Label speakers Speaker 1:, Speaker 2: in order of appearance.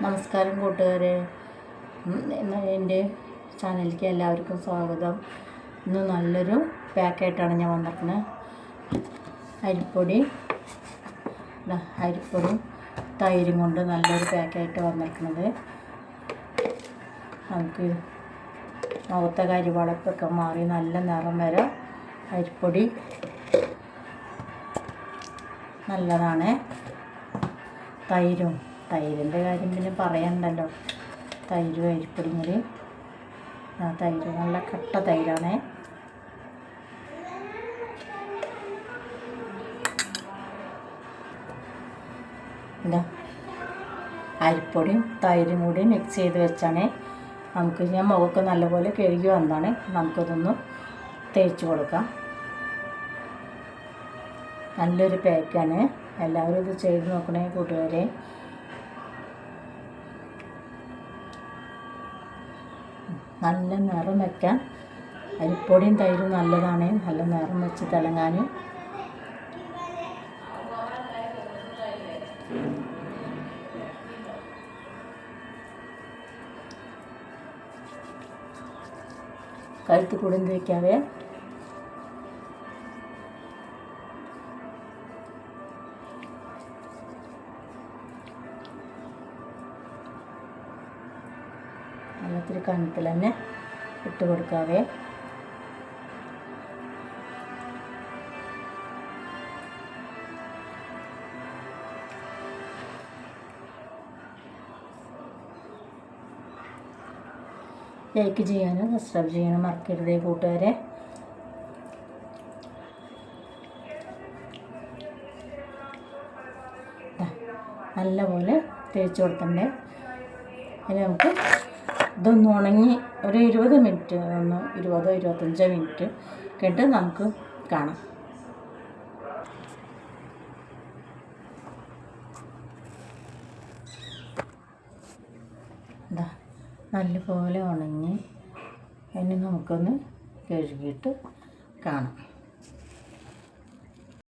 Speaker 1: നമസ്കാരം കൂട്ടുകാരെ, എൻ്റെ ചാനലിലേക്ക് എല്ലാവർക്കും സ്വാഗതം. ഇന്ന് നല്ലൊരു പാക്കായിട്ടാണ് ഞാൻ വന്നിരിക്കുന്നത്. അരിപ്പൊടിയും തൈരും കൊണ്ട് നല്ലൊരു പാക്കായിട്ട് വന്നിരിക്കുന്നത്. നമുക്ക് മുഖത്തെ കരിവളപ്പൊക്കെ മാറി നല്ല നിറം വരെ അരിപ്പൊടി നല്ലതാണ്. തൈരിൻ്റെ കാര്യം പിന്നെ പറയണ്ടല്ലോ. തൈരും അരിപ്പൊടിയും കൂടി, തൈര് നല്ല കട്ട തൈരാണ്. ഇതാ അരിപ്പൊടിയും തൈരും കൂടി മിക്സ് ചെയ്ത് വെച്ചാണ് ഞാൻ മുഖമൊക്കെ നല്ലപോലെ കഴുകി വന്നതാണ്. നമുക്കതൊന്ന് തേച്ച് കൊടുക്കാം. നല്ലൊരു പാക്കാണ്. എല്ലാവരും ഇത് ചെയ്ത് നോക്കണേ കൂട്ടുകാരെ. നല്ല നിറം വയ്ക്കാൻ അരിപ്പൊടിയും തൈരും നല്ലതാണ്. നല്ല നിറം വെച്ച് തിളങ്ങാൻ. കഴുത്ത് കൂടെ വയ്ക്കാതെ വെള്ളത്തിൽ കനത്തിൽ തന്നെ ഇട്ട് കൊടുക്കാതെ ലൈക്ക് ചെയ്യാനും സബ്സ്ക്രൈബ് ചെയ്യാനും മറക്കരുതേ കൂട്ടുകാരെ. നല്ലപോലെ തേച്ച് കൊടുക്കണ്ടേ. ഇനി നമുക്ക് ഇതൊന്ന് ഉണങ്ങി ഒരു 20 മിനിറ്റ്, 20-25 മിനിറ്റ് കേട്ട് നമുക്ക് കാണാം. നല്ലപോലെ ഉണങ്ങി ഇനി നമുക്കൊന്ന് കഴുകിയിട്ട് കാണാം.